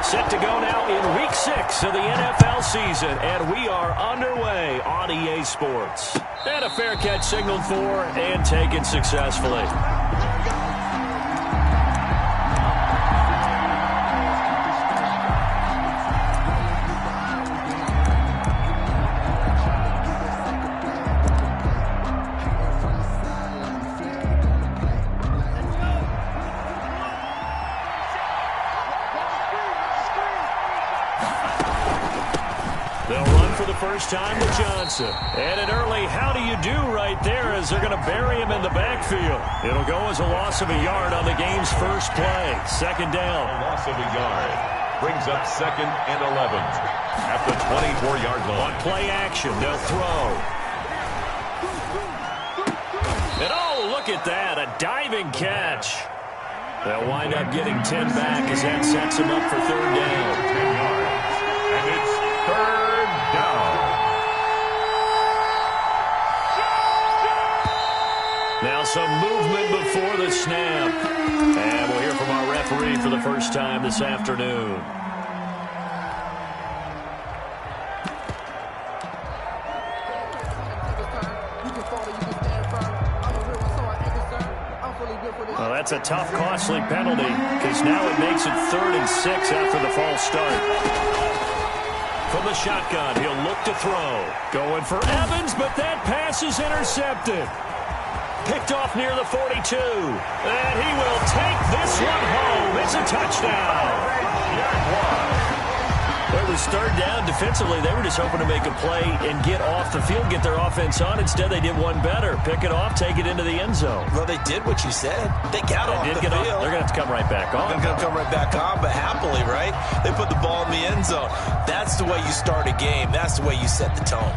Set to go now in Week 6 of the NFL season, and we are underway on EA Sports. And a fair catch signaled for and taken successfully. First time to Johnson. And an early how do you do right there as they're going to bury him in the backfield. It'll go as a loss of a yard on the game's first play. Second down. A loss of a yard. Brings up 2nd and 11 at the 24-yard line. On play action, they'll throw. And oh, look at that. A diving catch. They'll wind up getting 10 back as that sets them up for third down. 10 yards. And it's third down. Now some movement before the snap. And we'll hear from our referee for the first time this afternoon. Well, that's a tough, costly penalty because now it makes it 3rd and 6 after the false start. From the shotgun, he'll look to throw. Going for Evans, but that pass is intercepted. Picked off near the 42. And he will take this one home. It's a touchdown. Well, it was third down defensively. They were just hoping to make a play and get off the field, get their offense on. Instead, they did one better. Pick it off, take it into the end zone. Well, they did what you said. They got off the field. They're going to have to come right back on. They're going to come right back on, but happily, right? They put the ball in the end zone. That's the way you start a game. That's the way you set the tone.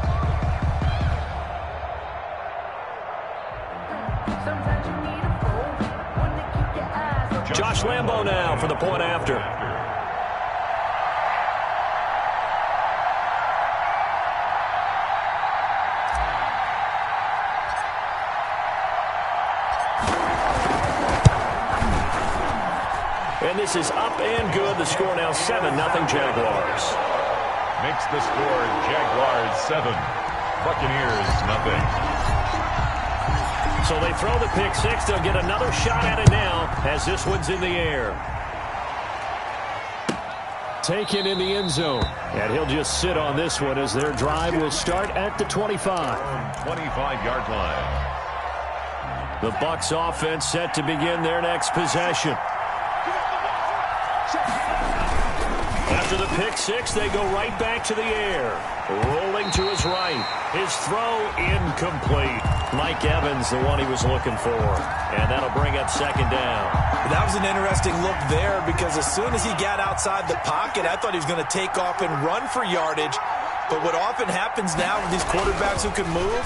Josh Lambo now for the point after. And this is up and good. The score now 7-0 Jaguars. Makes the score Jaguars 7. Buccaneers nothing. So they throw the pick six. They'll get another shot at it now as this one's in the air. Taken in the end zone. And he'll just sit on this one as their drive will start at the 25. 25-yard line. The Bucs offense set to begin their next possession. After the pick six, they go right back to the air. Rolling to his right. His throw incomplete. Mike Evans, the one he was looking for. And that'll bring up second down. That was an interesting look there because as soon as he got outside the pocket, I thought he was going to take off and run for yardage. But what often happens now with these quarterbacks who can move,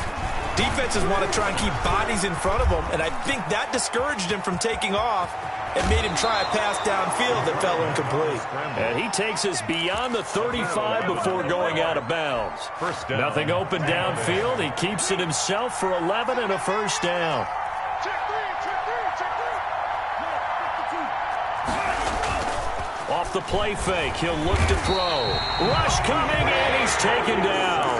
defenses want to try and keep bodies in front of them. And I think that discouraged him from taking off and made him try a pass downfield that fell incomplete. And he takes us beyond the 35 before going out of bounds. Nothing open downfield. He keeps it himself for 11 and a first down. Off the play fake, he'll look to throw. Rush coming, and he's taken down.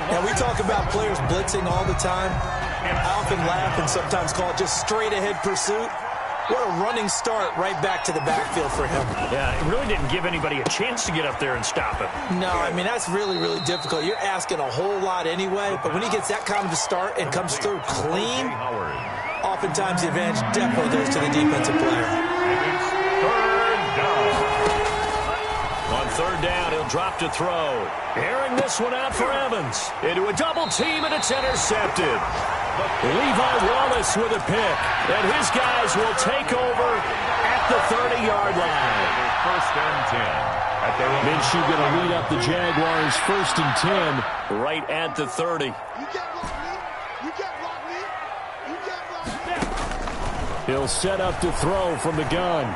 Now, we talk about players blitzing all the time. I often laugh and sometimes call it just straight-ahead pursuit. What a running start right back to the backfield for him. Yeah, it really didn't give anybody a chance to get up there and stop him. No, I mean, that's really, really difficult. You're asking a whole lot anyway, but when he gets that kind of a start and comes through clean, oftentimes the advantage definitely goes to the defensive player. Third down. On third down, he'll drop to throw. Airing this one out for Evans. Into a double team, and it's intercepted. Levi Wallace with a pick, and his guys will take over at the 30-yard line. First and 10. Minshew going to lead up the Jaguars first and 10 right at the 30. He'll set up to throw from the gun.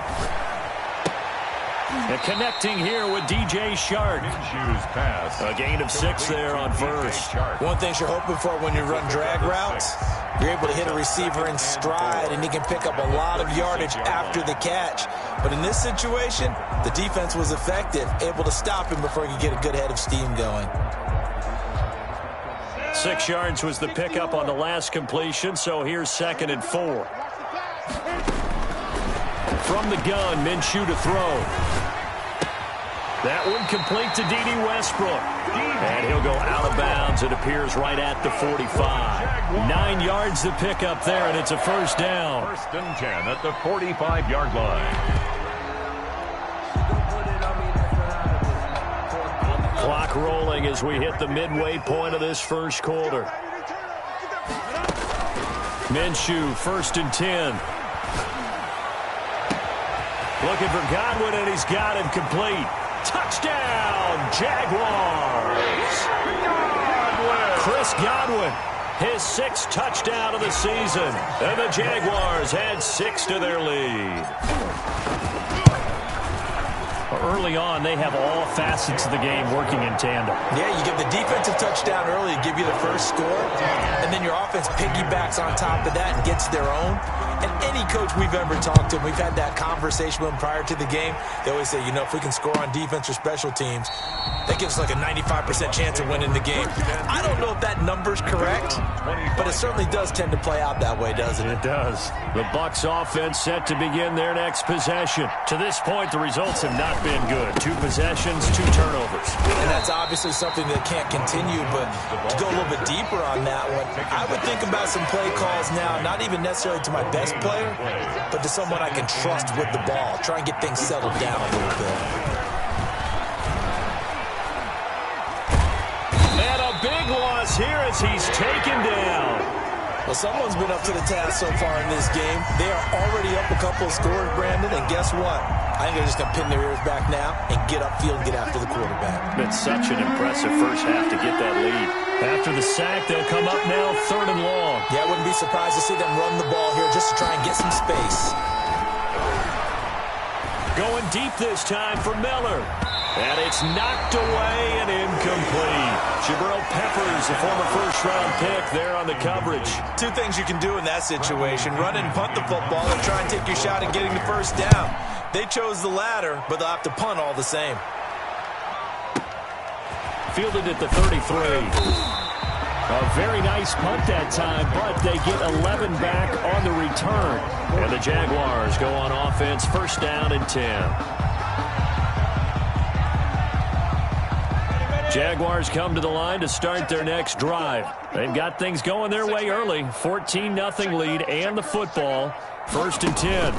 And connecting here with DJ Shark. Pass. A gain of 6 there on first. One thing you're hoping for when you run drag routes You're able to hit a receiver in stride, and he can pick up a lot of yardage after the catch. But in this situation, the defense was effective, able to stop him before he could get a good head of steam going. 6 yards was the pickup on the last completion, so here's 2nd and 4. From the gun, Minshew to throw. That one complete to D.D. Westbrook. And he'll go out of bounds. It appears right at the 45. 9 yards to pick up there, and it's a first down. 1st and 10 at the 45-yard line. Clock rolling as we hit the midway point of this first quarter. Minshew, 1st and 10. Looking for Godwin, and he's got him complete. Touchdown, Jaguars! Chris Godwin, his 6th touchdown of the season. And the Jaguars add 6 to their lead. Early on, they have all facets of the game working in tandem. Yeah, you get the defensive touchdown early to give you the first score, and then your offense piggybacks on top of that and gets their own. And any coach we've ever talked to, we've had that conversation with them prior to the game, they always say, you know, if we can score on defense or special teams, that gives us like a 95% chance of winning the game. I don't know if that number's correct, but it certainly does tend to play out that way, doesn't it? It does. The Bucs offense set to begin their next possession. To this point, the results have not been good. 2 possessions, 2 turnovers. And that's obviously something that can't continue, but to go a little bit deeper on that one, I would think about some play calls now, not even necessarily to my best player, but to someone I can trust with the ball. Try and get things settled down a little bit. And a big loss here as he's taken down. Well, someone's been up to the task so far in this game. They are already up a couple of scores, Brandon, and guess what? I think they're just going to pin their ears back now and get upfield and get after the quarterback. It's such an impressive first half to get that lead. After the sack, they'll come up now 3rd and long. Yeah, I wouldn't be surprised to see them run the ball here just to try and get some space. Going deep this time for Miller. And it's knocked away and incomplete. Jabril Peppers, the former first-round pick, there on the coverage. 2 things you can do in that situation. Run and punt the football and try and take your shot at getting the first down. They chose the latter, but they'll have to punt all the same. Fielded at the 33. A very nice punt that time, but they get 11 back on the return. And the Jaguars go on offense, 1st down and 10. Jaguars come to the line to start their next drive. They've got things going their way early. 14-0 lead and the football. 1st and 10.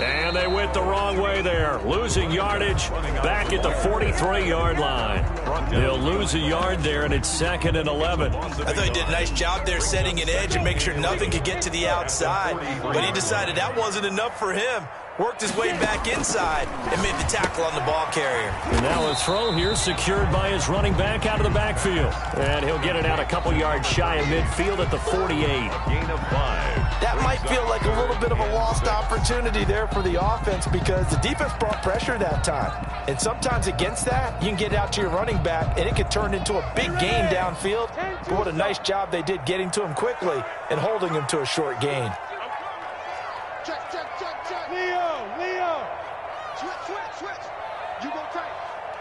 And they went the wrong way there. Losing yardage back at the 43-yard line. They'll lose a yard there, and it's 2nd and 11. I thought he did a nice job there setting an edge and make sure nothing could get to the outside. But he decided that wasn't enough for him. Worked his way back inside and made the tackle on the ball carrier. And now a throw here secured by his running back out of the backfield. And he'll get it out a couple yards shy of midfield at the 48. Gain of 5. That might feel like a little bit of a lost opportunity there for the offense because the defense brought pressure that time. And sometimes against that, you can get out to your running back, and it could turn into a big gain downfield. But what a nice job they did getting to him quickly and holding him to a short gain. Check. Leo. Switch. You go tight.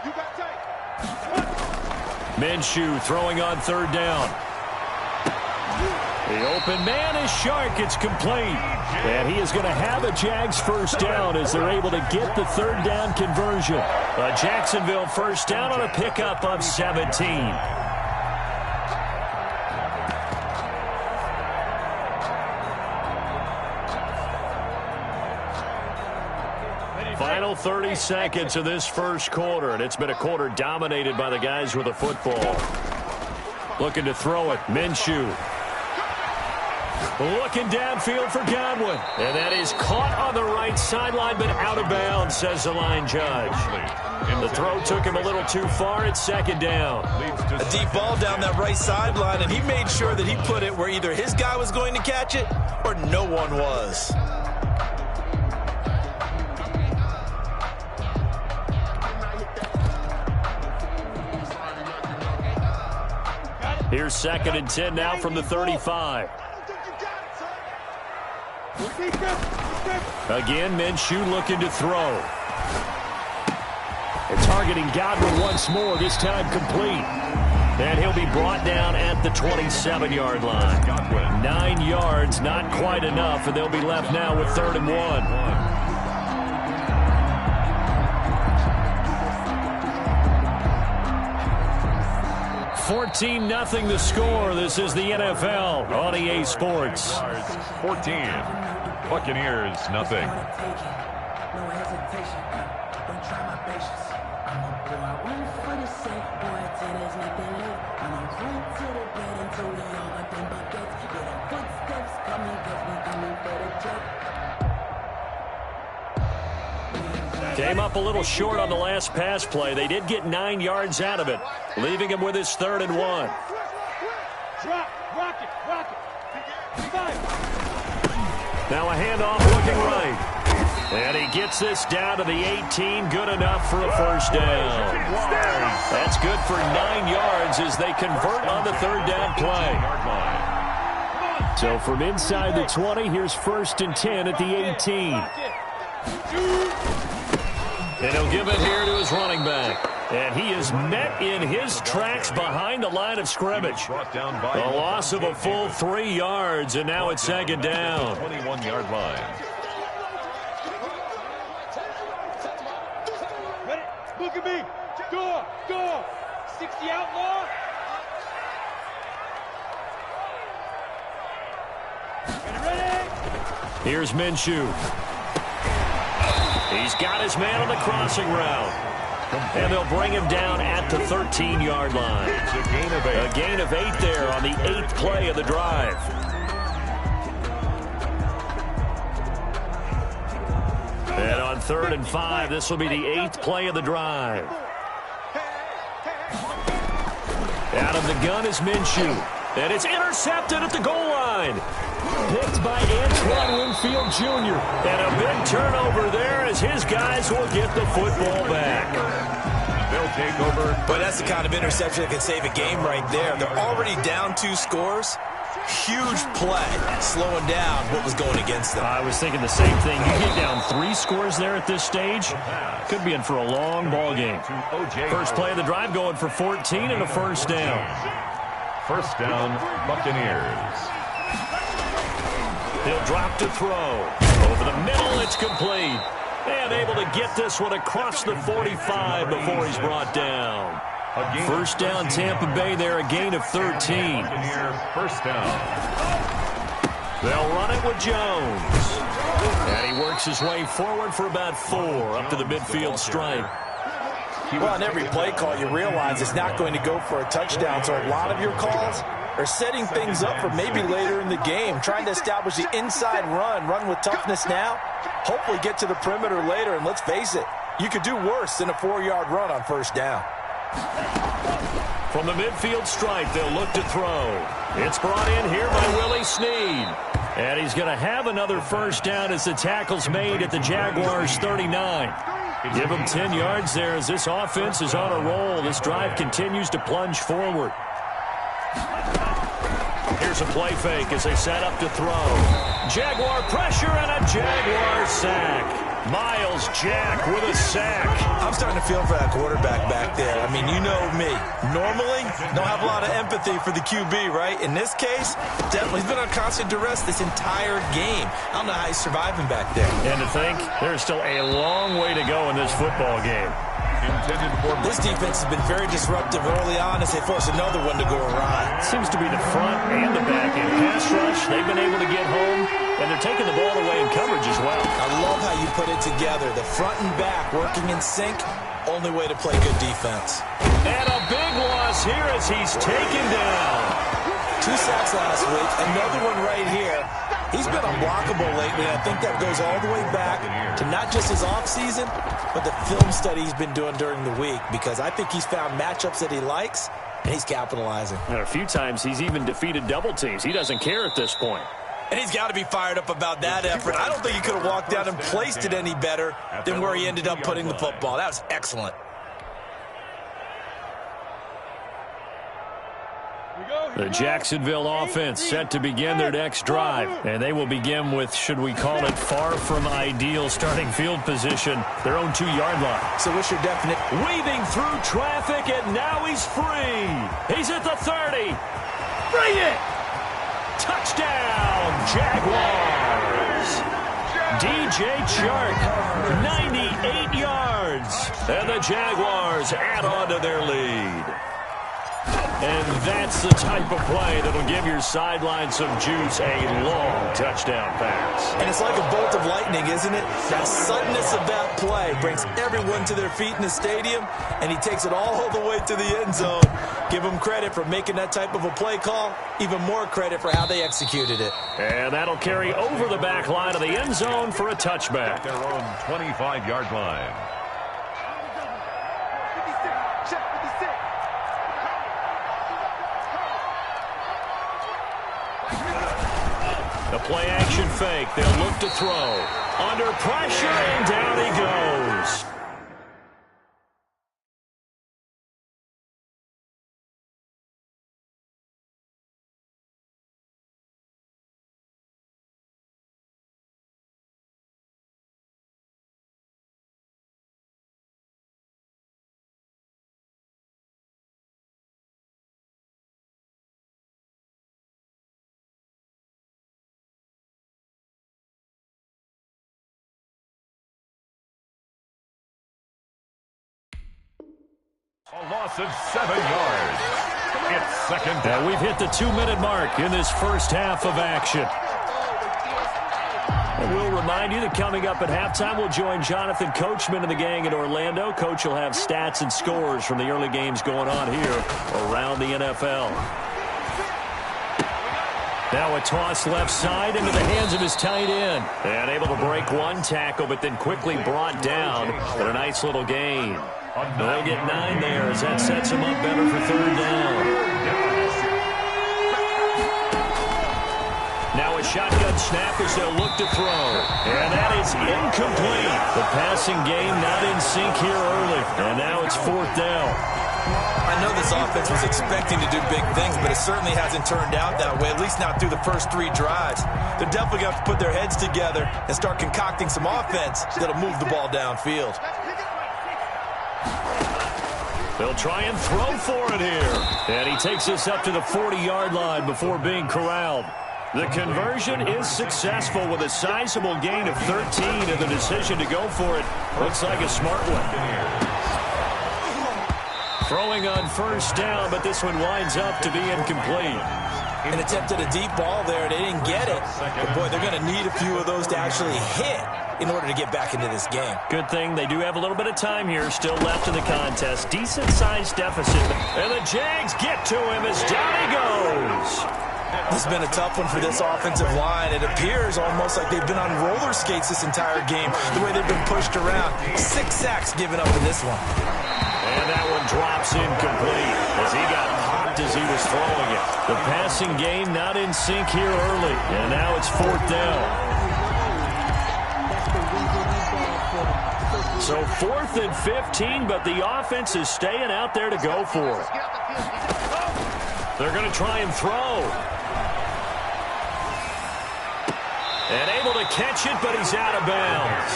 You got tight. Minshew throwing on 3rd down. The open man is Shark. It's complete. And he is going to have a Jags first down as they're able to get the 3rd down conversion. A Jacksonville first down on a pickup of 17. Final 30 seconds of this first quarter, and it's been a quarter dominated by the guys with the football. Looking to throw it, Minshew. Looking downfield for Godwin. And that is caught on the right sideline, but out of bounds, says the line judge. The throw took him a little too far. It's 2nd down. A deep ball down that right sideline, and he made sure that he put it where either his guy was going to catch it or no one was. Here's 2nd and 10 now from the 35. Again, Minshew looking to throw. And targeting Godwin once more, this time complete. And he'll be brought down at the 27-yard line. 9 yards, not quite enough, and they'll be left now with 3rd and 1. 14-0 the score. This is the NFL on EA Sports. 14. Buccaneers, nothing. Came up a little short on the last pass play. They did get 9 yards out of it, leaving him with his 3rd and 1. Now a handoff looking right. And he gets this down to the 18, good enough for a first down. That's good for 9 yards as they convert on the 3rd down play. So from inside the 20, here's 1st and 10 at the 18. And he'll give it here to his running back. And he is met in his tracks behind the line of scrimmage. A loss of a full 3 yards, and now it's 2nd down. 21-yard line. Ready? Look at me. Go. 60 outlaw. Ready? Here's Minshew. He's got his man on the crossing route. And they'll bring him down at the 13-yard line. It's a gain of 8. A gain of 8 there on the 8th play of the drive. And on 3rd and 5, this will be the 8th play of the drive. Out of the gun is Minshew. And it's intercepted at the goal line. Picked by Antoine Winfield Jr. And a big turnover there as his guys will get the football back. They'll take over. But that's the kind of interception that can save a game right there. They're already down 2 scores. Huge play, slowing down what was going against them. I was thinking the same thing. You get down 3 scores there at this stage, could be in for a long ball game. First play of the drive going for 14 and a first down. First down, Buccaneers. He'll drop to throw. Over the middle, it's complete. And able to get this one across the 45 before he's brought down. First down, Tampa Bay there, a gain of 13. First down. They'll run it with Jones. And he works his way forward for about 4 up to the midfield stripe. Well, on every play call, you realize it's not going to go for a touchdown, so a lot of your calls are setting things up for maybe later in the game, trying to establish the inside run with toughness now, hopefully get to the perimeter later, and let's face it, you could do worse than a 4-yard run on first down. From the midfield stripe, they'll look to throw. It's brought in here by Willie Snead. And he's going to have another first down as the tackle's made at the Jaguars' 39. Give him 10 yards there as this offense is on a roll. This drive continues to plunge forward. Here's a play fake as they set up to throw. Jaguar pressure and a Jaguar sack. Miles Jack with a sack. I'm starting to feel for that quarterback back there. I mean, you know me. Normally, don't have a lot of empathy for the QB, right? In this case, definitely he's been on constant duress this entire game. I don't know how he's surviving back there. And to think, there's still a long way to go in this football game. This defense has been very disruptive early on as they force another one to go awry. Seems to be the front and the back end. Pass rush, they've been able to get home, and they're taking the ball away in coverage as well. I love how you put it together. The front and back working in sync, only way to play good defense. And a big loss here as he's taken down. 2 sacks last week, another one right here. He's been unblockable lately. I think that goes all the way back to not just his offseason, but the film study he's been doing during the week, because I think he's found matchups that he likes, and he's capitalizing. And a few times he's even defeated double teams. He doesn't care at this point. And he's got to be fired up about that effort. I don't think he could have walked down and placed it any better than where he ended up putting the football. That was excellent. We go. The Jacksonville offense set to begin their next drive. And they will begin with, should we call it, far from ideal starting field position, their own 2-yard line. So what's your definition? Weaving through traffic, and now he's free. He's at the 30. Bring it! Touchdown, Jaguars! DJ Chark, 98 yards. And the Jaguars add on to their lead. And that's the type of play that'll give your sideline some juice, a long touchdown pass. And it's like a bolt of lightning, isn't it? That suddenness of that play brings everyone to their feet in the stadium, and he takes it all the way to the end zone. Give him credit for making that type of a play call, even more credit for how they executed it. And that'll carry over the back line of the end zone for a touchback. At their own 25-yard line. The play action fake. They'll look to throw. Under pressure, and down he goes. A loss of 7 yards. It's second down. And we've hit the 2-minute mark in this first half of action. And we'll remind you that coming up at halftime, we'll join Jonathan Coachman and the gang in Orlando. Coach will have stats and scores from the early games going on here around the NFL. Now a toss left side into the hands of his tight end. And able to break one tackle, but then quickly brought down. But a nice little gain. They'll get 9 there as that sets him up better for third down. Now a shotgun snap as they'll look to throw. And that is incomplete. The passing game not in sync here early. And now it's fourth down. I know this offense was expecting to do big things, but it certainly hasn't turned out that way, at least not through the first 3 drives. They're definitely going to have to put their heads together and start concocting some offense that'll move the ball downfield. They'll try and throw for it here. And he takes us up to the 40-yard line before being corralled. The conversion is successful with a sizable gain of 13, and the decision to go for it looks like a smart one. Throwing on first down, but this one winds up to be incomplete. And attempted a deep ball there. They didn't get it. But, boy, they're going to need a few of those to actually hit in order to get back into this game. Good thing they do have a little bit of time here still left in the contest. Decent-sized deficit. And the Jags get to him as down he goes. This has been a tough one for this offensive line. It appears almost like they've been on roller skates this entire game, the way they've been pushed around. 6 sacks given up in this one. And that one drops incomplete as he got hopped as he was throwing it. The passing game not in sync here early. And now it's fourth down. So 4th and 15, but the offense is staying out there to go for it. They're going to try and throw. And able to catch it, but he's out of bounds.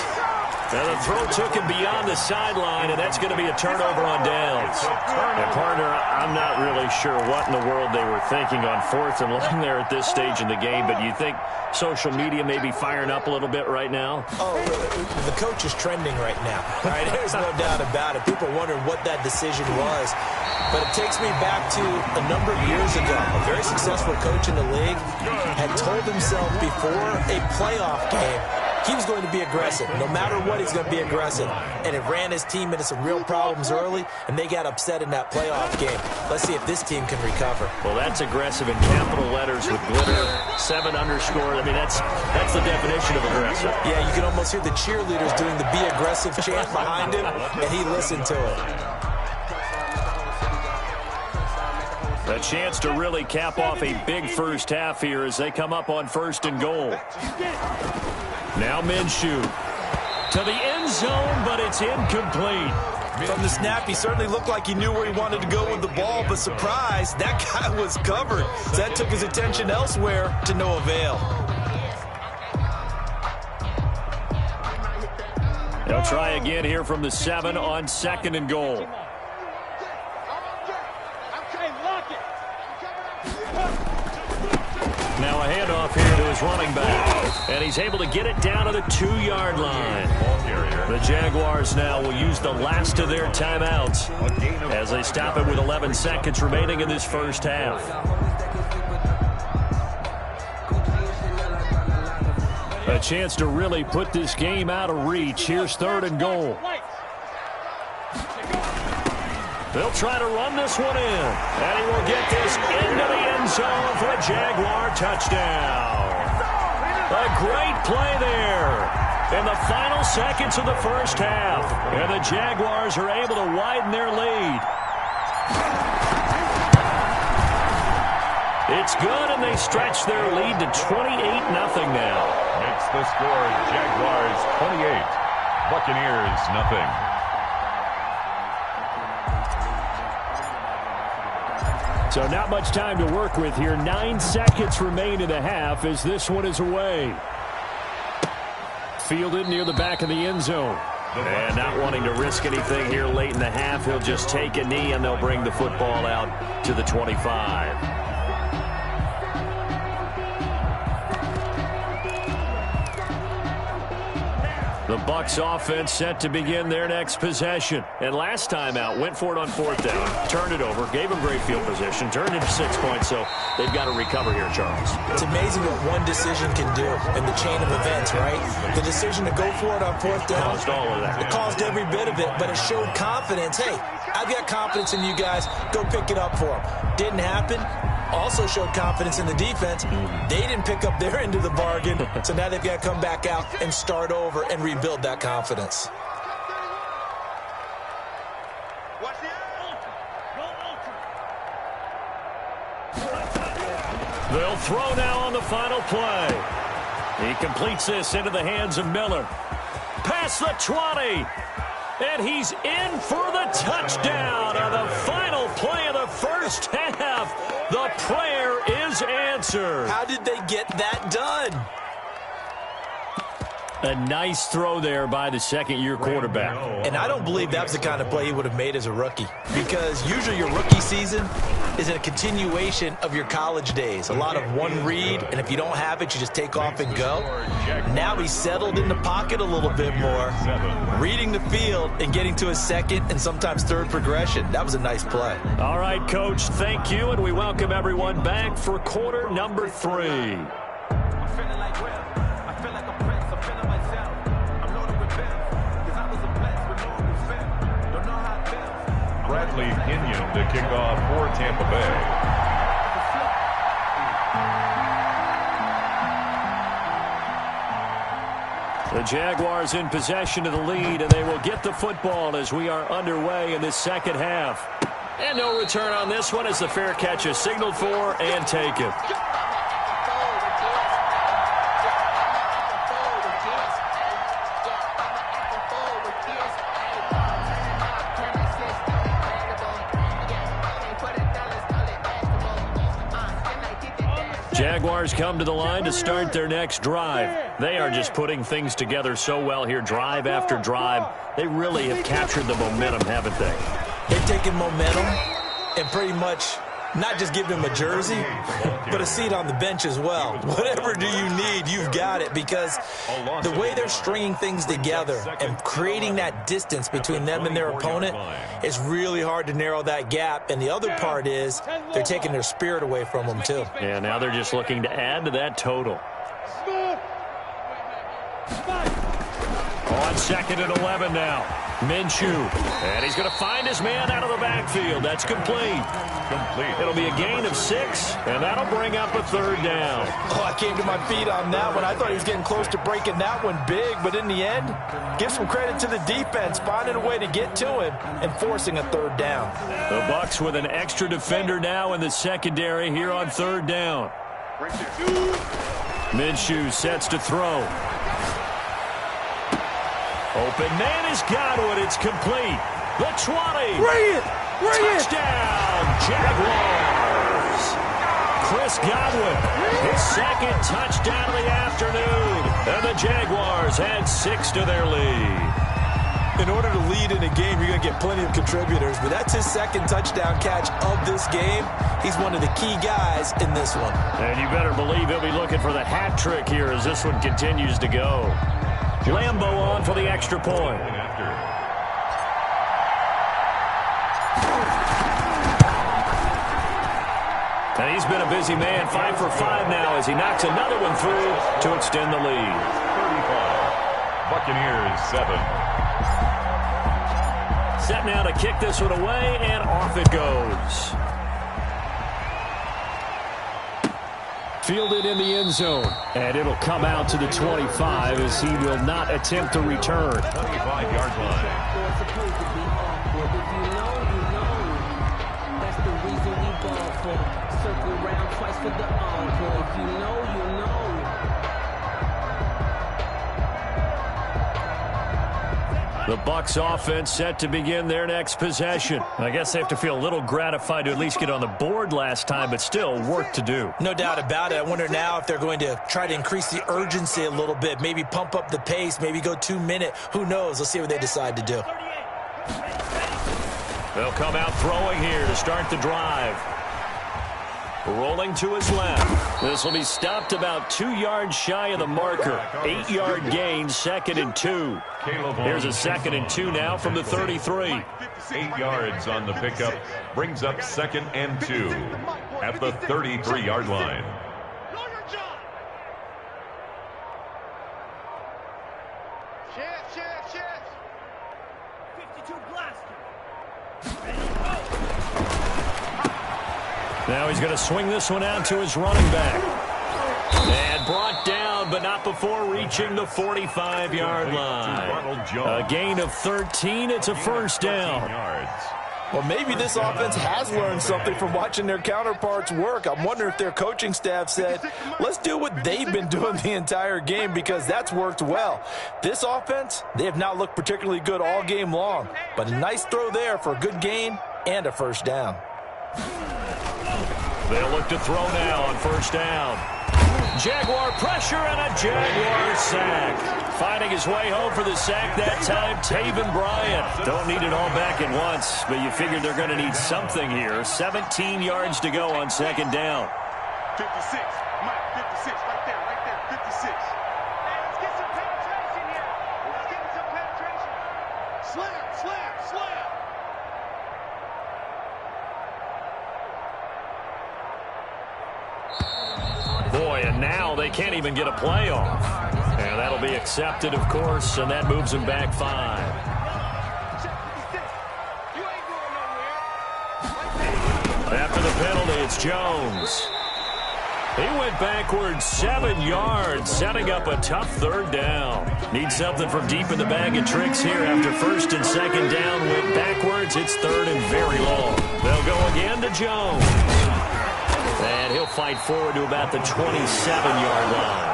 And the throw took him beyond the sideline, and that's going to be a turnover on downs. And, partner, I'm not really sure what in the world they were thinking on 4th and long there at this stage in the game, but you think social media may be firing up a little bit right now? Oh, the coach is trending right now. All right, there's no doubt about it. People wondering what that decision was. But it takes me back to a number of years ago. A very successful coach in the league had told himself before a playoff game he was going to be aggressive. No matter what, he's going to be aggressive. And it ran his team into some real problems early, and they got upset in that playoff game. Let's see if this team can recover. Well, that's aggressive in capital letters with glitter, 7 underscore. I mean, that's the definition of aggressive. Yeah, you can almost hear the cheerleaders doing the be aggressive chant behind him, and he listened to it. A chance to really cap off a big first half here as they come up on 1st and goal. Now Minshew to the end zone, but it's incomplete. From the snap, he certainly looked like he knew where he wanted to go with the ball, but surprise, that guy was covered. So that took his attention elsewhere to no avail. They'll try again here from the 7 on 2nd and goal. Now a handoff here to his running back. And he's able to get it down to the 2-yard line. The Jaguars now will use the last of their timeouts as they stop it with 11 seconds remaining in this first half. A chance to really put this game out of reach. Here's 3rd and goal. They'll try to run this one in. And he will get this into the end zone for a Jaguar touchdown. A great play there in the final seconds of the first half. And the Jaguars are able to widen their lead. It's good, and they stretch their lead to 28-0 now. Makes the score Jaguars 28, Buccaneers nothing. So not much time to work with here. 9 seconds remain in the half as this one is away. Fielded near the back of the end zone. And not wanting to risk anything here late in the half, he'll just take a knee and they'll bring the football out to the 25. The Bucs offense set to begin their next possession. And last time out, went for it on 4th down, turned it over, gave them great field position, turned it to 6 points, so they've got to recover here, Charles. It's amazing what one decision can do in the chain of events, right? The decision to go for it on 4th down. Caused all of that. It caused every bit of it, but it showed confidence. Hey, I've got confidence in you guys. Go pick it up for them. Didn't happen. Also showed confidence in the defense. They didn't pick up their end of the bargain, so now they've got to come back out and start over and rebuild that confidence. They'll throw now on the final play. He completes this into the hands of Miller. Past the 20. And he's in for the touchdown on the final play of the first half. The prayer is answered. How did they get that done? A nice throw there by the second-year quarterback. And I don't believe that was the kind of play he would have made as a rookie. Because usually your rookie season is a continuation of your college days. A lot of one read, and if you don't have it, you just take off and go. Now he's settled in the pocket a little bit more, reading the field and getting to his second and sometimes third progression. That was a nice play. All right, Coach, thank you, and we welcome everyone back for quarter number 3. Bradley Pinion to kick off for Tampa Bay. The Jaguars in possession of the lead, and they will get the football as we are underway in this second half. And no return on this one as the fair catch is signaled for and taken. Jaguars come to the line to start their next drive. They are just putting things together so well here, drive after drive. They really have captured the momentum, haven't they? They've taken momentum and pretty much not just given him a jersey, but a seat on the bench as well. Whatever do you need, you've got it, because the way they're stringing things together and creating that distance between them and their opponent is really hard to narrow that gap. And the other part is they're taking their spirit away from them, too. Yeah, now they're just looking to add to that total. On 2nd and 11 now. Minshew. And he's going to find his man out of the backfield. That's complete. It'll be a gain of 6, and that'll bring up a 3rd down. Oh, I came to my feet on that one. I thought he was getting close to breaking that one big, but in the end, give some credit to the defense, finding a way to get to him and forcing a 3rd down. The Bucs with an extra defender now in the secondary here on 3rd down. Minshew sets to throw. Open man is Godwin. It's complete. The 20. Bring it! Touchdown, Jaguars. Chris Godwin, his second touchdown of the afternoon. And the Jaguars add 6 to their lead. In order to lead in a game, you're going to get plenty of contributors, but that's his second touchdown catch of this game. He's one of the key guys in this one. And you better believe he'll be looking for the hat trick here as this one continues to go. Lambo on for the extra point. And he's been a busy man, 5 for 5 now as he knocks another one through to extend the lead. 35. Buccaneers 7. Set now to kick this one away, and off it goes. Fielded in the end zone. And it'll come out to the 25 as he will not attempt to return. 25-yard line. Circle around twice for the encore. If you know, you know. The Bucs offense set to begin their next possession. I guess they have to feel a little gratified to at least get on the board last time, but still work to do. No doubt about it. I wonder now if they're going to try to increase the urgency a little bit, maybe pump up the pace, maybe go 2-minute. Who knows? Let's see what they decide to do. They'll come out throwing here to start the drive. Rolling to his left. This will be stopped about 2 yards shy of the marker. 8-yard gain, 2nd and 2. Here's a 2nd and 2 now from the 33. 8 yards on the pickup. Brings up 2nd and 2 at the 33-yard line. Now he's going to swing this one out to his running back. And brought down, but not before reaching the 45-yard line. A gain of 13. It's a first down. Well, maybe this offense has learned something from watching their counterparts work. I'm wondering if their coaching staff said, let's do what they've been doing the entire game because that's worked well. This offense, they have not looked particularly good all game long, but a nice throw there for a good gain and a first down. They'll look to throw now on first down. Jaguar pressure and a Jaguar sack. Finding his way home for the sack that time, Taven Bryant. Don't need it all back at once, but you figured they're going to need something here. 17 yards to go on second down. 56. Mike, 56. Right there. 56. Hey, let's get some penetration here. Let's get some penetration. Slam. Boy, and now they can't even get a play off. And that'll be accepted, of course, and that moves them back 5. After the penalty, it's Jones. He went backwards 7 yards, setting up a tough third down. Need something from deep in the bag of tricks here after first and second down. Went backwards. It's third and very long. They'll go again to Jones. And he'll fight forward to about the 27-yard line.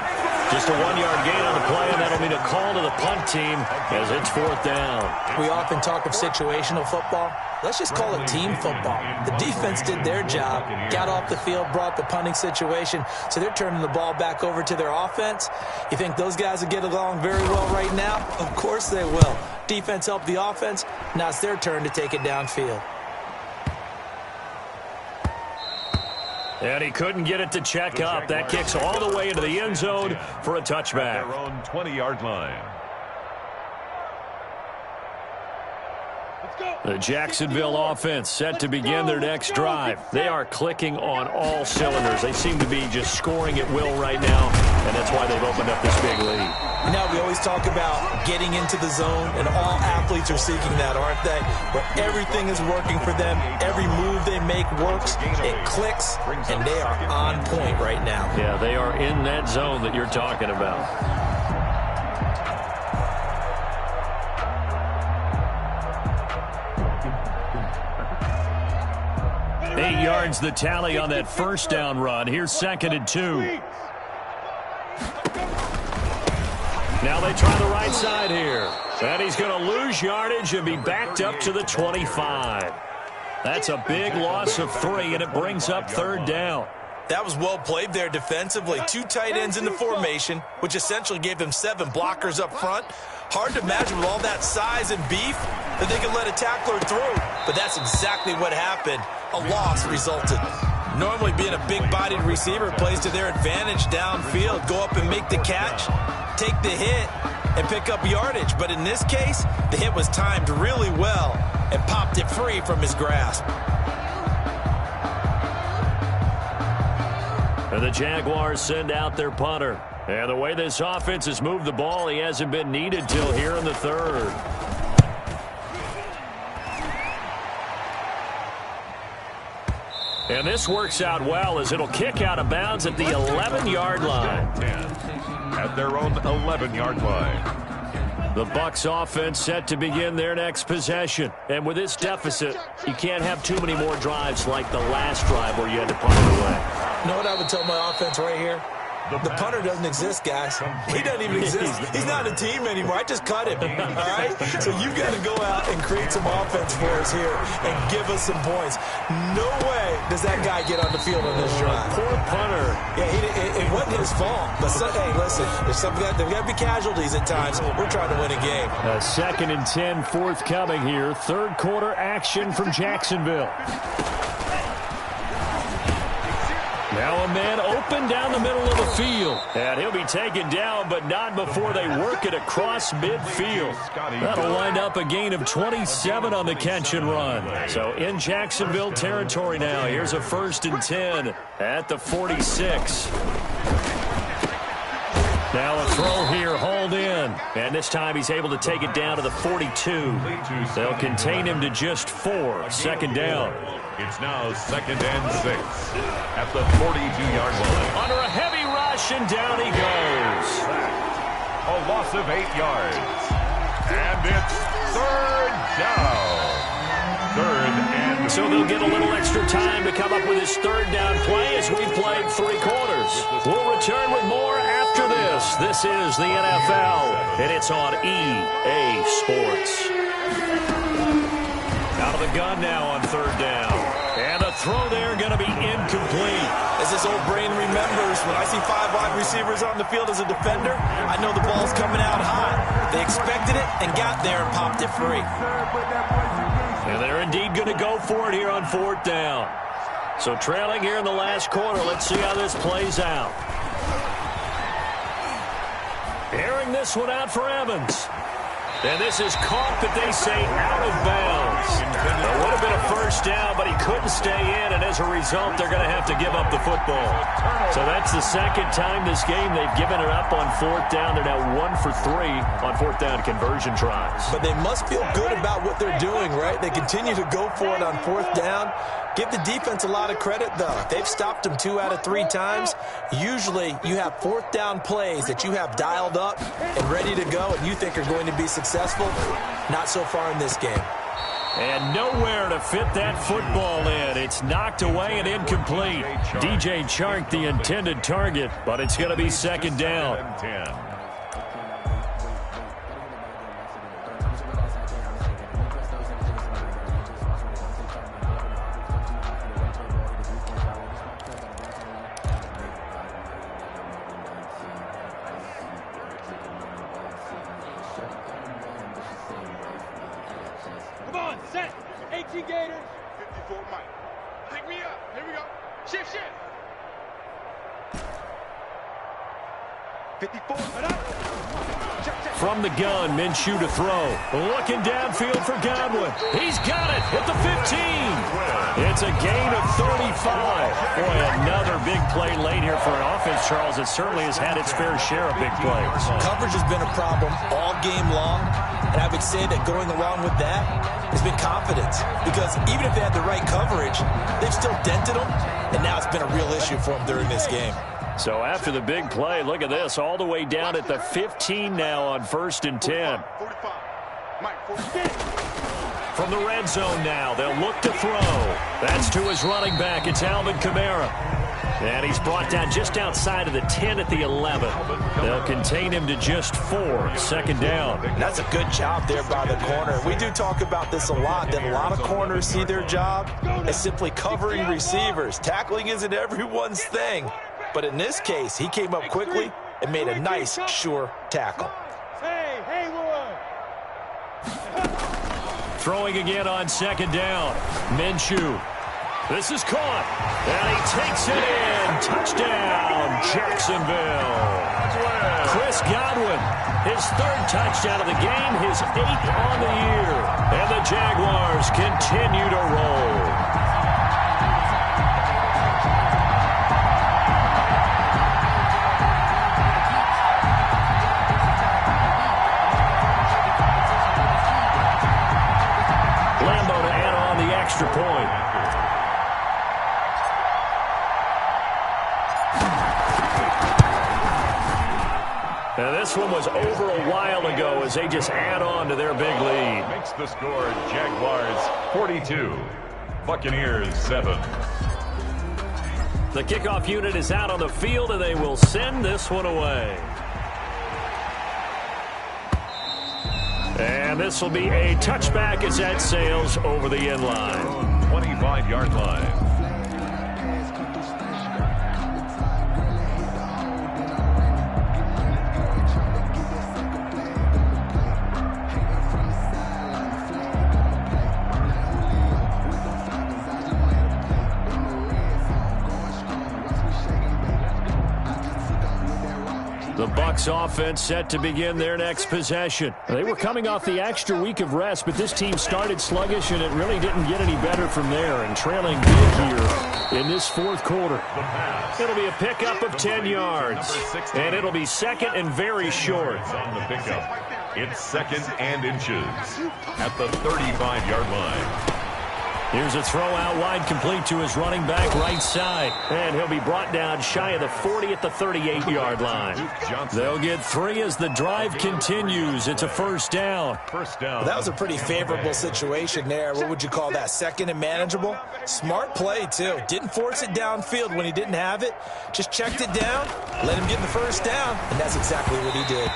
Just a 1-yard gain on the play, and that'll mean a call to the punt team as it's fourth down. We often talk of situational football. Let's just call it team football. The defense did their job, got off the field, brought the punting situation, so they're turning the ball back over to their offense. You think those guys will get along very well right now? Of course they will. Defense helped the offense. Now it's their turn to take it downfield. And he couldn't get it to check up. That kicks all the way into the end zone for a touchback. Their own 20-yard line. The Jacksonville offense set to begin their next drive. They are clicking on all cylinders. They seem to be just scoring at will right now, and that's why they've opened up this big lead. Now we always talk about getting into the zone, and all athletes are seeking that, aren't they? Where everything is working for them, every move they make works, it clicks, and they are on point right now. Yeah, they are in that zone that you're talking about. 8 yards the tally on that first down run. Here's 2nd and 2. Now they try the right side here. And he's going to lose yardage and be backed up to the 25. That's a big loss of 3, and it brings up third down. That was well played there defensively. 2 tight ends in the formation, which essentially gave them 7 blockers up front. Hard to imagine with all that size and beef that they could let a tackler through. But that's exactly what happened. A loss resulted. Normally being a big-bodied receiver plays to their advantage downfield. Go up and make the catch, take the hit, and pick up yardage. But in this case, the hit was timed really well and popped it free from his grasp. And the Jaguars send out their punter. And the way this offense has moved the ball, he hasn't been needed till here in the third. And this works out well as it'll kick out of bounds at the 11-yard line. At their own 11-yard line. The Bucs offense set to begin their next possession. And with this deficit, you can't have too many more drives like the last drive where you had to punt it away. You know what I would tell my offense right here? The punter doesn't exist, guys. He doesn't even exist. He's not a team anymore. I just cut him, all right? So you've got to go out and create some offense for us here and give us some points. No way does that guy get on the field on this drive. Poor punter. Yeah, it wasn't his fault. But, hey, listen, there's got to be casualties at times. We're trying to win a game. A 2nd and 10 forthcoming here. Third quarter action from Jacksonville. Now a man open down the middle of the field. And he'll be taken down, but not before they work it across midfield. That'll wind up a gain of 27 on the catch and run. So in Jacksonville territory now. Here's a 1st and 10 at the 46. Now a throw here, hauled in. And this time he's able to take it down to the 42. They'll contain him to just 4. 2nd down. It's now 2nd and 6 at the 42-yard line. Under a heavy rush, and down he goes. A loss of 8 yards. And it's 3rd down. 3rd and... So they'll get a little extra time to come up with his 3rd down play as we've played 3 quarters. We'll return with more after this. This is the NFL, and it's on EA Sports. Out of the gun now on 3rd down. And the throw there going to be incomplete. As this old brain remembers, when I see 5 wide receivers on the field as a defender, I know the ball's coming out high. They expected it and got there and popped it free. And they're indeed going to go for it here on 4th down. So trailing here in the last quarter, let's see how this plays out. Airing this one out for Evans. And this is caught, but they say out of bounds. It would have been a 1st down, but he couldn't stay in, and as a result, they're going to have to give up the football. So that's the 2nd time this game they've given it up on 4th down. They're now 1 for 3 on 4th down conversion tries. But they must feel good about what they're doing, right? They continue to go for it on 4th down. Give the defense a lot of credit, though. They've stopped them 2 out of 3 times. Usually, you have 4th down plays that you have dialed up and ready to go, and you think are going to be successful. Not so far in this game. And nowhere to fit that football in. It's knocked away and incomplete. DJ Chark, the intended target, but it's going to be 2nd down. 10. Come on, set. 18 Gators. 54 Mike. Pick me up. Here we go. Shift. 54. From the gun, Minshew to throw. Looking downfield for Godwin. He's got it at the 15. It's a gain of 35. Boy, another big play late here for an offense, Charles, that certainly has had its fair share of big plays. Coverage has been a problem all game long, and I would say that going along with that has been confidence. Because even if they had the right coverage, they've still dented them, and now it's been a real issue for them during this game. So after the big play, look at this, all the way down at the 15 now on 1st and 10. 45. Mike, 46. From the red zone now, they'll look to throw. That's to his running back. It's Alvin Kamara. And he's brought down just outside of the 10 at the 11. They'll contain him to just 4. Second down. That's a good job there by the corner. We do talk about this a lot, that a lot of corners see their job as simply covering receivers. Tackling isn't everyone's thing. But in this case, he came up quickly and made a nice, sure tackle. Throwing again on second down. Minshew. This is caught. And he takes it in. Touchdown, Jacksonville. Chris Godwin, his 3rd touchdown of the game, his 8th on the year. And the Jaguars continue to roll. Extra point. Now this one was over a while ago as they just add on to their big lead. Makes the score Jaguars 42, Buccaneers 7. The kickoff unit is out on the field and they will send this one away. And this will be a touchback as that sails over the end line. 25-yard line. The Bucs offense set to begin their next possession. They were coming off the extra week of rest, but this team started sluggish, and it really didn't get any better from there, and trailing big here in this 4th quarter. It'll be a pickup of 10 yards, and it'll be second and very short. On the pickup, it's second and inches at the 35-yard line. Here's a throw out wide, complete to his running back right side. And he'll be brought down shy of the 40 at the 38-yard line. They'll get 3 as the drive continues. It's a first down. Well, that was a pretty favorable situation there. What would you call that? Second and manageable? Smart play, too. Didn't force it downfield when he didn't have it. Just checked it down, let him get the first down, and that's exactly what he did.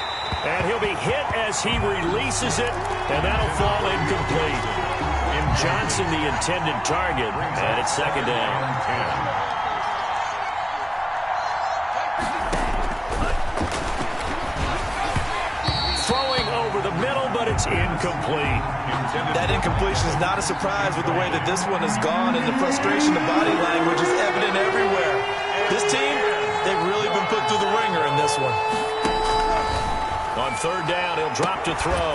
And he'll be hit as he releases it, and that'll fall incomplete. Johnson, the intended target, and it's second down. Throwing over the middle, but it's incomplete. That incompletion is not a surprise with the way that this one has gone, and the frustration, the body language is evident everywhere. This team, they've really been put through the ringer in this one. On third down, he'll drop to throw,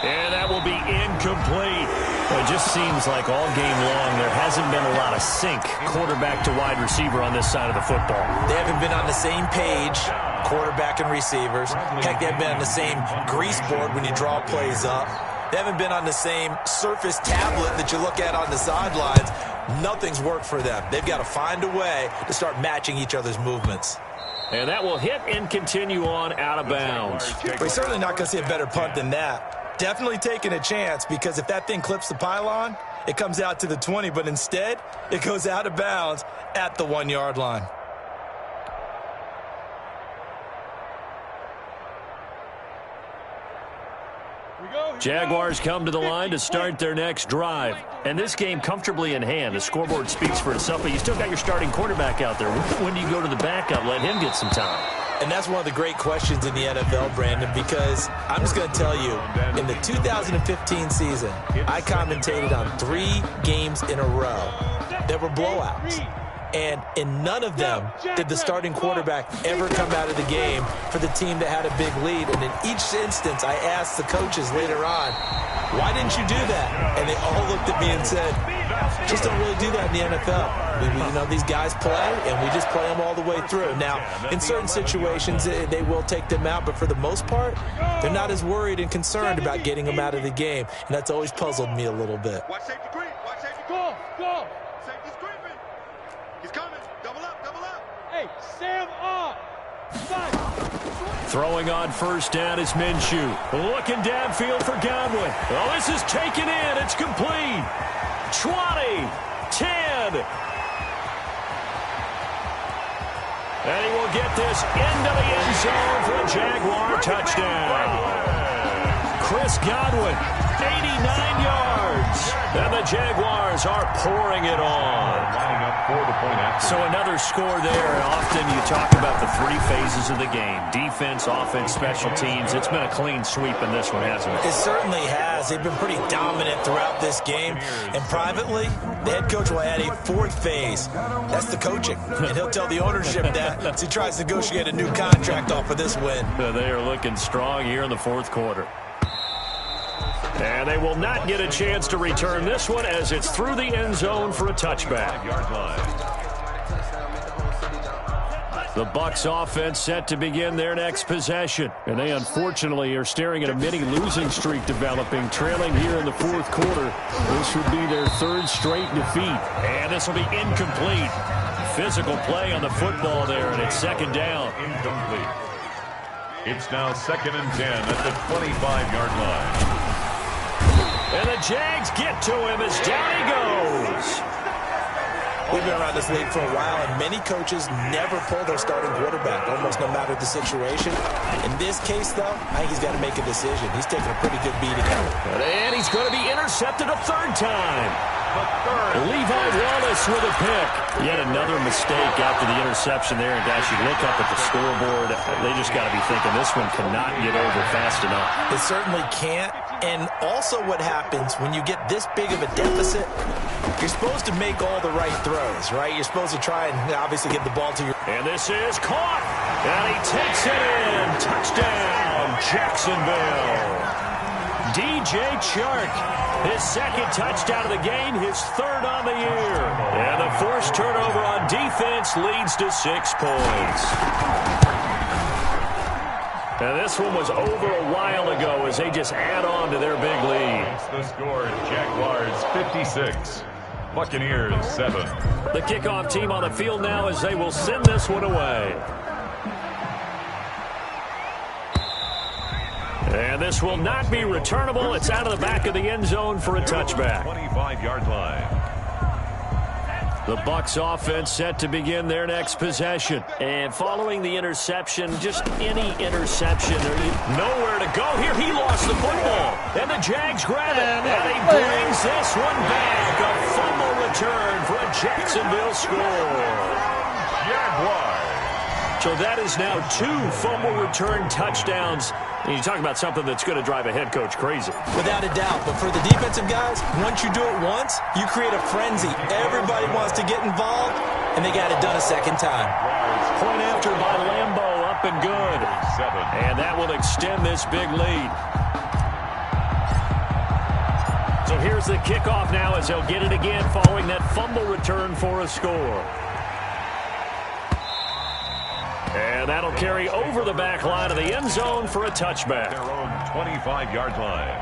and that will be incomplete. Well, it just seems like all game long there hasn't been a lot of sync quarterback to wide receiver on this side of the football. They haven't been on the same page, quarterback and receivers. Heck, they haven't been on the same grease board when you draw plays up. They haven't been on the same surface tablet that you look at on the sidelines. Nothing's worked for them. They've got to find a way to start matching each other's movements. And that will hit and continue on out of bounds. We're certainly not going to see a better punt than that. Definitely taking a chance, because if that thing clips the pylon, it comes out to the 20, but instead, it goes out of bounds at the 1-yard line. Jaguars come to the line to start their next drive. And this game comfortably in hand. The scoreboard speaks for itself, but you still got your starting quarterback out there. When do you go to the backup, let him get some time? And that's one of the great questions in the NFL, Brandon, because I'm just going to tell you, in the 2015 season, I commentated on 3 games in a row that were blowouts. And in none of them did the starting quarterback ever come out of the game for the team that had a big lead. And in each instance, I asked the coaches later on, why didn't you do that? And they all looked at me and said, just don't really do that in the NFL. These guys play, and we just play them all the way through. Now, in certain situations, they will take them out, but for the most part, they're not as worried and concerned about getting them out of the game. And that's always puzzled me a little bit. Watch safety creep. Watch safety go. Go. Safety's creeping. He's coming. Double up. Double up. Hey, Sam up. Throwing on first down is Minshew. Looking downfield for Godwin. Well, this is taken in. It's complete. 20, 10. And he will get this into the end zone for a Jaguar touchdown. Chris Godwin, 89 yards. And the Jaguars are pouring it on. Lining up for the point after. So another score there. And often you talk about the three phases of the game. Defense, offense, special teams. It's been a clean sweep in this one, hasn't it? It certainly has. They've been pretty dominant throughout this game. And privately, the head coach will add a fourth phase. That's the coaching. And he'll tell the ownership that as he tries to negotiate a new contract off of this win. They are looking strong here in the fourth quarter. And they will not get a chance to return this one as it's through the end zone for a touchback. The Bucs offense set to begin their next possession. And they unfortunately are staring at a mini losing streak developing, trailing here in the fourth quarter. This would be their third straight defeat. And this will be incomplete. Physical play on the football there, and it's second down. Incomplete. It's now 2nd and 10 at the 25-yard line. And the Jags get to him as down he goes. We've been around this league for a while, and many coaches never pull their starting quarterback, almost no matter the situation. In this case, though, I think he's got to make a decision. He's taking a pretty good beating. And he's going to be intercepted a third time. Levi Wallace with a pick. Yet another mistake after the interception there. And, guys, you look up at the scoreboard, they just got to be thinking this one cannot get over fast enough. It certainly can't. And also what happens when you get this big of a deficit, you're supposed to make all the right throws, right? You're supposed to try and obviously get the ball to your... And this is caught. And he takes it in. Touchdown, Jacksonville. DJ Chark, his second touchdown of the game, his third on the year. And the forced turnover on defense leads to 6 points. And this one was over a while ago as they just add on to their big lead. It's the score, Jaguars 56, Buccaneers 7. The kickoff team on the field now as they will send this one away. And this will not be returnable. It's out of the back of the end zone for a touchback. 25-yard line. The Bucs offense set to begin their next possession. And following the interception, just any interception, nowhere to go here. He lost the football. And the Jags grab it. And he brings this one back. A fumble return for a Jacksonville score. Jaguars. So that is now 2 fumble return touchdowns. And you talk about something that's going to drive a head coach crazy. Without a doubt. But for the defensive guys, once you do it once, you create a frenzy. Everybody wants to get involved, and they got it done a second time. Point after by Lambeau, up and good. And that will extend this big lead. So here's the kickoff now as they'll get it again following that fumble return for a score. And that'll carry over the back line of the end zone for a touchback. Their own 25-yard line.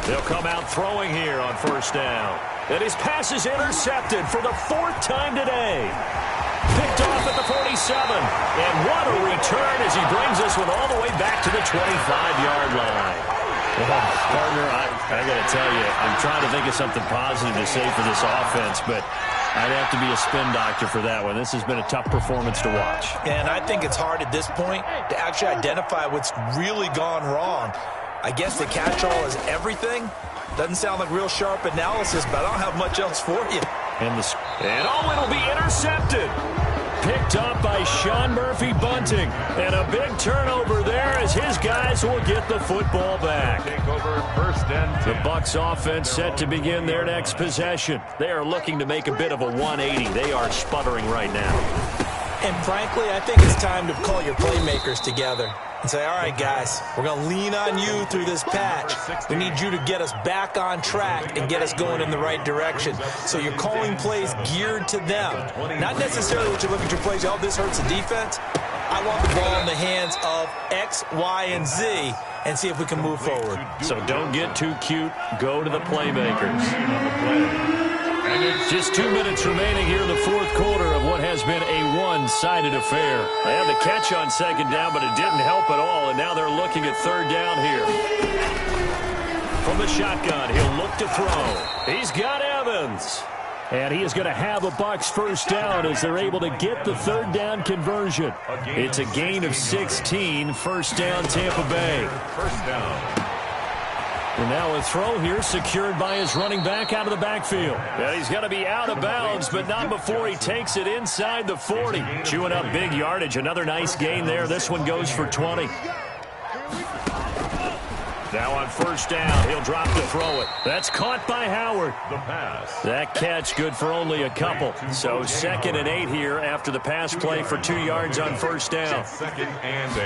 They'll come out throwing here on first down. And his pass is intercepted for the 4th time today. Picked off at the 47. And what a return as he brings this one all the way back to the 25-yard line. Partner, I got to tell you, I'm trying to think of something positive to say for this offense, but I'd have to be a spin doctor for that one. This has been a tough performance to watch. And I think it's hard at this point to actually identify what's really gone wrong. I guess the catch-all is everything. Doesn't sound like real sharp analysis, but I don't have much else for you. And it'll be intercepted. Picked up by Sean Murphy Bunting. And a big turnover there as his guys will get the football back. Take over 1st and 10. The Bucs offense set to begin their next possession. They are looking to make a bit of a 180. They are sputtering right now. And frankly, I think it's time to call your playmakers together and say, all right, guys, we're going to lean on you through this patch. We need you to get us back on track and get us going in the right direction. So you're calling plays geared to them. Not necessarily that you look at your plays, oh, this hurts the defense. I want the ball in the hands of X, Y, and Z and see if we can move forward. So don't get too cute. Go to the playmakers. Just 2 minutes remaining here in the fourth quarter of what has been a one-sided affair. They had the catch on second down, but it didn't help at all, and now they're looking at third down here. From the shotgun, he'll look to throw. He's got Evans. And he is going to have a Bucs first down as they're able to get the third down conversion. It's a gain of 16, first down Tampa Bay. First down. And now a throw here secured by his running back out of the backfield. And he's going to be out of bounds, but not before he takes it inside the 40. Chewing up big yardage. Another nice gain there. This one goes for 20. Now on first down, he'll drop to throw it. That's caught by Howard. The pass. That catch good for only a couple. So 2nd and 8 here after the pass play for 2 yards on first down. 2nd and 8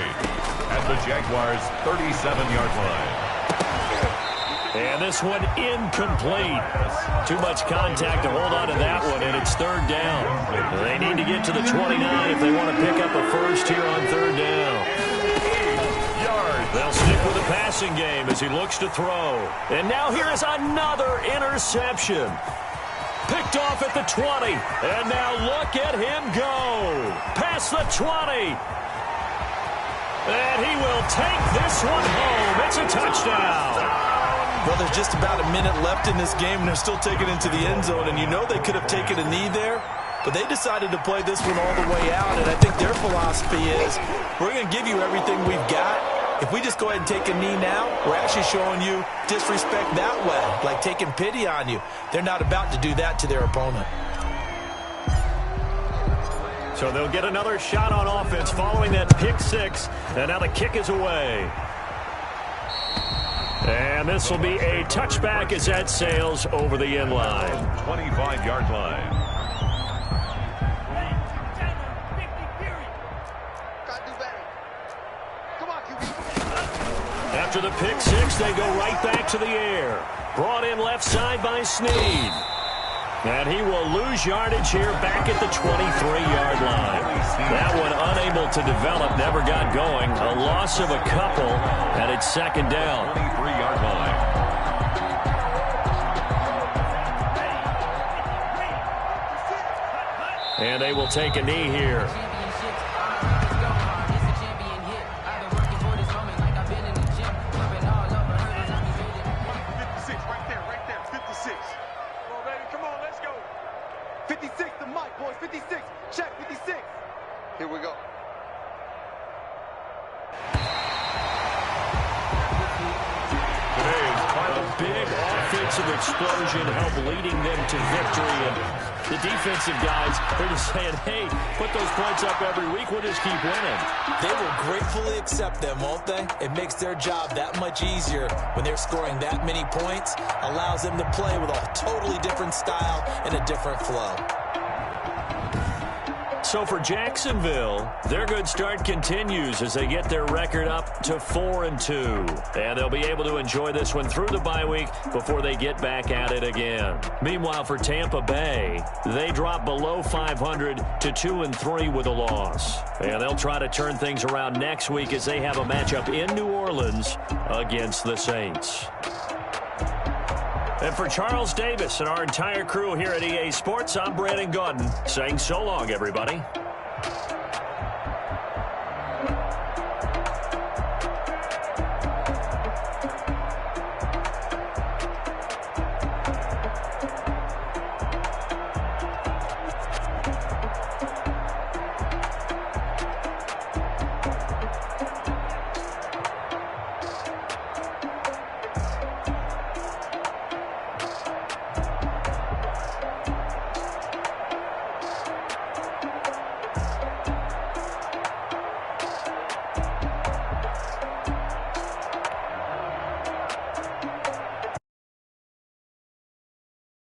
at the Jaguars' 37-yard line. And this one incomplete. Too much contact to hold on to that one, and it's 3rd down. They need to get to the 29 if they want to pick up a first here on 3rd down. They'll stick with the passing game as he looks to throw. And now here is another interception. Picked off at the 20. And now look at him go. Past the 20. And he will take this one home. It's a touchdown. Well, there's just about a minute left in this game, and they're still taking it into the end zone. And you know they could have taken a knee there, but they decided to play this one all the way out. And I think their philosophy is, we're going to give you everything we've got. If we just go ahead and take a knee now, we're actually showing you disrespect that way, like taking pity on you. They're not about to do that to their opponent. So they'll get another shot on offense following that pick 6. And now the kick is away. And this will be a touchback as that sails over the end line. 25-yard line. After the pick 6, they go right back to the air. Brought in left side by Snead. And he will lose yardage here back at the 23-yard line. That one unable to develop, never got going. A loss of a couple, and it's 2nd down. 23-yard line. And they will take a knee here. Here we go. A big offensive explosion helped leading them to victory. And the defensive guys, they're just saying, hey, put those points up every week. We'll just keep winning. They will gratefully accept them, won't they? It makes their job that much easier when they're scoring that many points. Allows them to play with a totally different style and a different flow. So for Jacksonville, their good start continues as they get their record up to 4-2. And they'll be able to enjoy this one through the bye week before they get back at it again. Meanwhile, for Tampa Bay, they drop below 500 to 2-3 with a loss. And they'll try to turn things around next week as they have a matchup in New Orleans against the Saints. And for Charles Davis and our entire crew here at EA Sports, I'm Brandon Gaudin saying so long, everybody.